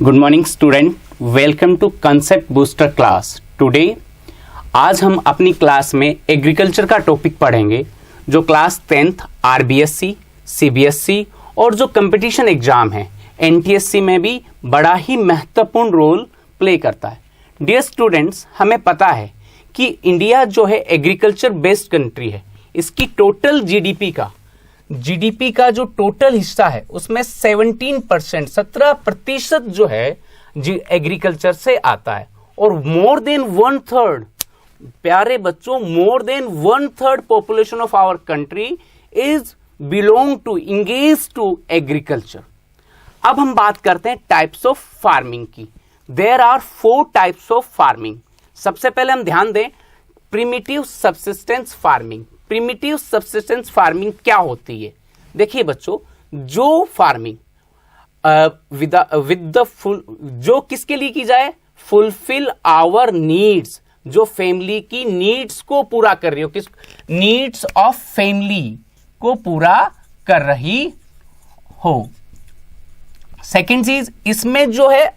Good morning student, welcome to concept booster class. Today आज हम अपनी क्लास में एग्रीकल्चर का टॉपिक पढ़ेंगे, जो क्लास 10th आरबीएससी, सीबीएसई और जो कंपटीशन एग्जाम है एनटीएससी में भी बड़ा ही महत्वपूर्ण रोल प्ले करता है। डियर स्टूडेंट्स, हमें पता है कि इंडिया जो है एग्रीकल्चर बेस्ड कंट्री है। इसकी टोटल जीडीपी का जो टोटल हिस्सा है उसमें 17% जो है एग्रीकल्चर से आता है। और मोर देन 1/3, प्यारे बच्चों, more than 1/3 population of our country is belong to engage to agriculture. अब हम बात करते हैं टाइप्स ऑफ फार्मिंग की। There are 4 types of farming. सबसे पहले हम ध्यान दें primitive subsistence farming. Primitive subsistence farming क्या होती है? देखिए बच्चों, जो फार्मिंग जो किसके लिए की जाए? फुलफिल आवर नीड्स, जो फैमिली की नीड्स को पूरा कर रही हो, किस नीड्स ऑफ फैमिली को पूरा कर रही हो। सेकेंड चीज, इसमें जो है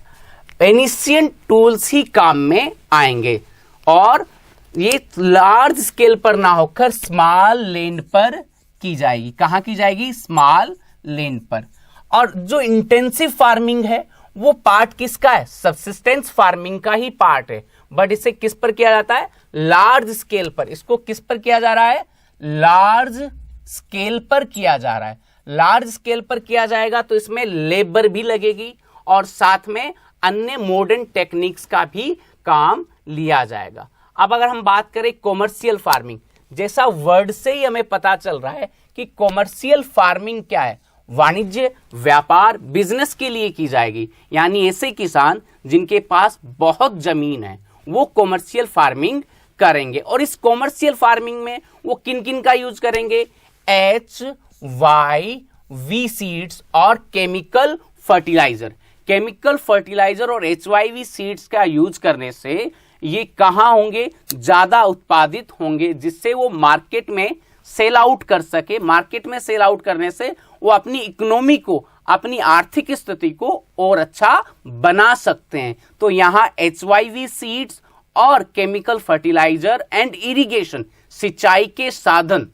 एनिशियंट टूल्स ही काम में आएंगे और ये लार्ज स्केल पर ना होकर स्मॉल लैंड पर की जाएगी। कहां की जाएगी? स्मॉल लैंड पर। और जो इंटेंसिव फार्मिंग है वो पार्ट किसका है? सबसिस्टेंस फार्मिंग का ही पार्ट है, बट इसे किस पर किया जाता है? लार्ज स्केल पर। इसको किस पर किया जा रहा है? लार्ज स्केल पर किया जा रहा है। लार्ज स्केल पर किया जाएगा तो इसमें लेबर भी लगेगी और साथ में अन्य मॉडर्न टेक्निक्स का भी काम लिया जाएगा। अब अगर हम बात करें कॉमर्शियल फार्मिंग, जैसा वर्ड से ही हमें पता चल रहा है कि कॉमर्शियल फार्मिंग क्या है? वाणिज्य, व्यापार, बिजनेस के लिए की जाएगी। यानी ऐसे किसान जिनके पास बहुत जमीन है वो कॉमर्शियल फार्मिंग करेंगे। और इस कॉमर्शियल फार्मिंग में वो किन किन का यूज करेंगे? HYV सीड्स और केमिकल फर्टिलाइजर। केमिकल फर्टिलाइजर और HYV सीड्स का यूज करने से ये कहां होंगे? ज्यादा उत्पादित होंगे, जिससे वो मार्केट में सेल आउट कर सके। मार्केट में सेल आउट करने से वो अपनी इकोनॉमी को, अपनी आर्थिक स्थिति को और अच्छा बना सकते हैं। तो यहां HYV सीड्स और केमिकल फर्टिलाइजर एंड इरिगेशन, सिंचाई के साधन,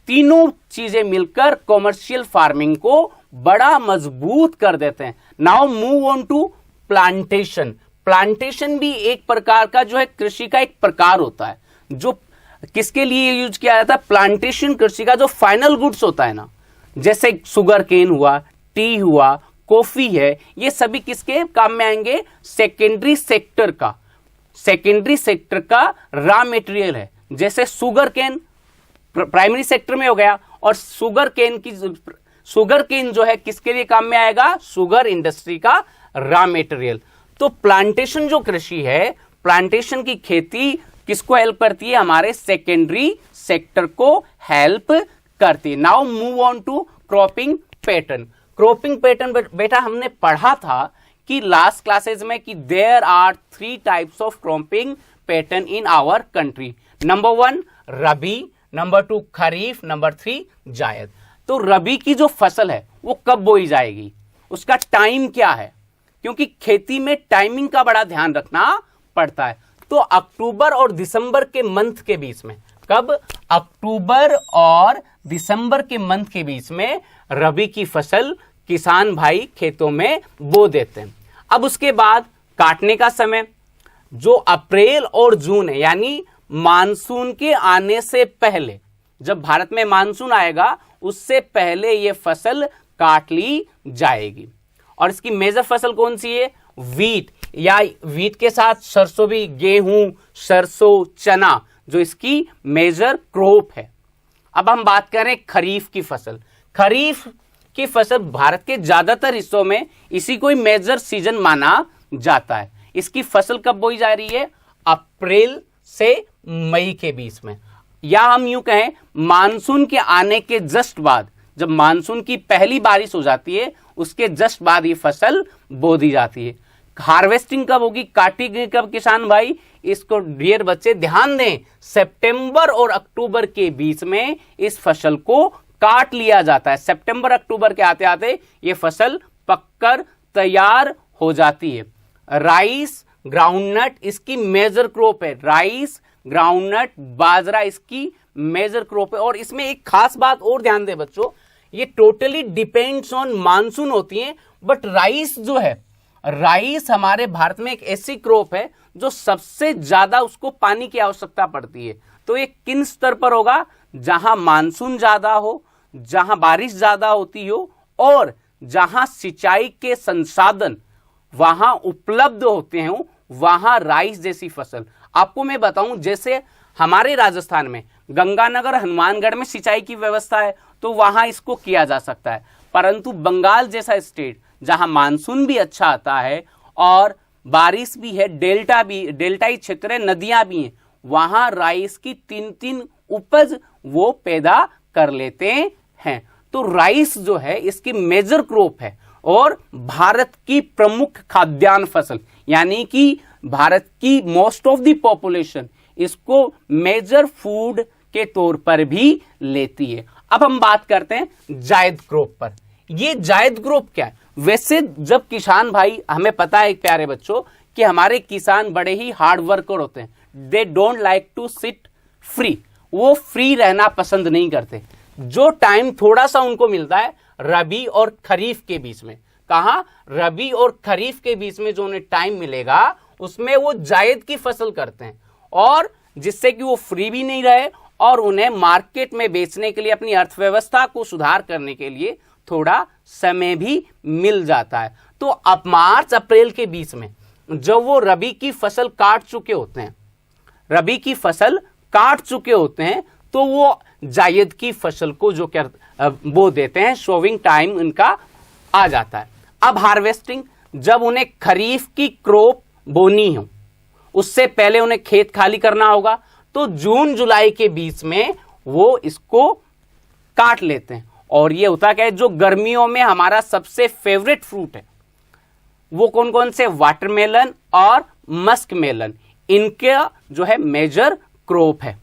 तीनों चीजें मिलकर कॉमर्शियल फार्मिंग को बड़ा मजबूत कर देते हैं। Now move on to plantation. Plantation भी एक प्रकार का जो है कृषि का एक प्रकार होता है, जो किसके लिए यूज किया जाता है? प्लांटेशन कृषि का जो फाइनल गुड्स होता है ना, जैसे शुगर केन हुआ, टी हुआ, कॉफी है, ये सभी किसके काम में आएंगे? सेकेंडरी सेक्टर का रॉ मटेरियल है। जैसे शुगर केन प्राइमरी सेक्टर में हो गया और शुगर केन जो है किसके लिए काम में आएगा? शुगर इंडस्ट्री का रॉ मटेरियल। तो प्लांटेशन जो कृषि है, प्लांटेशन की खेती किसको हेल्प करती है? हमारे सेकेंडरी सेक्टर को हेल्प करती है। Now move on to cropping pattern. Cropping pattern बेटा हमने पढ़ा था कि लास्ट क्लासेज में कि there are 3 types of cropping pattern in our country. Number 1 rabi, number 2 kharif, number 3 zaid. तो रबी की जो फसल है वो कब बोई जाएगी? उसका टाइम क्या है? क्योंकि खेती में टाइमिंग का बड़ा ध्यान रखना पड़ता है। तो अक्टूबर और दिसंबर के मंथ के बीच में, कब? अक्टूबर और दिसंबर के मंथ के बीच में रबी की फसल किसान भाई खेतों में बो देते हैं। अब उसके बाद काटने का समय जो अप्रैल और जून है, यानी मानसून के आने से पहले, जब भारत में मानसून आएगा उससे पहले ये फसल काट ली जाएगी। और इसकी मेजर फसल कौन सी है? वीट, या वीट के साथ सरसों भी, गेहूं, सरसों, चना, जो इसकी मेजर क्रॉप है। अब हम बात करें खरीफ की फसल। खरीफ की फसल भारत के ज्यादातर हिस्सों में इसी को ही मेजर सीजन माना जाता है। इसकी फसल कब बोई जा रही है? अप्रैल से मई के बीच में, या हम यूं कहें मानसून के आने के जस्ट बाद, जब मानसून की पहली बारिश हो जाती है उसके जस्ट बाद ये फसल बो दी जाती है। हार्वेस्टिंग कब होगी? काटेंगे कब किसान भाई? इसको डियर बच्चे ध्यान दें, सितंबर और अक्टूबर के बीच में इस फसल को काट लिया जाता है। सितंबर अक्टूबर के आते आते ये फसल पककर तैयार हो जाती है। राइस, ग्राउंडनट इसकी मेजर क्रॉप है। राइस, ग्राउंडनट, बाजरा इसकी मेजर क्रॉप है। और इसमें एक खास बात और ध्यान दें बच्चों, ये टोटली डिपेंड्स ऑन मानसून होती है। बट राइस जो है, राइस हमारे भारत में एक ऐसी क्रॉप है जो सबसे ज्यादा उसको पानी की आवश्यकता पड़ती है। तो ये किन स्तर पर होगा? जहां मानसून ज्यादा हो, जहां बारिश ज्यादा होती हो और जहां सिंचाई के संसाधन वहां उपलब्ध होते हो, वहां राइस जैसी फसल। आपको मैं बताऊं, जैसे हमारे राजस्थान में गंगानगर, हनुमानगढ़ में सिंचाई की व्यवस्था है तो वहां इसको किया जा सकता है। परंतु बंगाल जैसा स्टेट जहां मानसून भी अच्छा आता है और बारिश भी है, डेल्टाई क्षेत्र है, नदियां भी हैं, वहां राइस की 3-3 उपज वो पैदा कर लेते हैं। तो राइस जो है इसकी मेजर क्रॉप है और भारत की प्रमुख खाद्यान्न फसल, यानी कि भारत की मोस्ट ऑफ द पॉपुलेशन इसको मेजर फूड के तौर पर भी लेती है। अब हम बात करते हैं जायद क्रॉप पर। ये जायद क्रॉप क्या है? वैसे जब किसान भाई, हमें पता है प्यारे बच्चों कि हमारे किसान बड़े ही हार्ड वर्कर होते हैं। They don't like to sit free, वो फ्री रहना पसंद नहीं करते। जो टाइम थोड़ा सा उनको मिलता है रबी और खरीफ के बीच में, कहा रबी और खरीफ के बीच में जो उन्हें टाइम मिलेगा उसमें वो जायद की फसल करते हैं, और जिससे कि वो फ्री भी नहीं रहे और उन्हें मार्केट में बेचने के लिए, अपनी अर्थव्यवस्था को सुधार करने के लिए थोड़ा समय भी मिल जाता है। तो अब मार्च अप्रैल के बीच में जब वो रबी की फसल काट चुके होते हैं, रबी की फसल काट चुके होते हैं, तो वो जायद की फसल को जो क्या बो देते हैं, शोविंग टाइम इनका आ जाता है। अब हार्वेस्टिंग, जब उन्हें खरीफ की क्रॉप बोनी हो उससे पहले उन्हें खेत खाली करना होगा, तो जून जुलाई के बीच में वो इसको काट लेते हैं। और ये होता क्या है, जो गर्मियों में हमारा सबसे फेवरेट फ्रूट है वो कौन कौन से? वाटरमेलन और मस्क मेलन, इनका जो है मेजर क्रॉप है।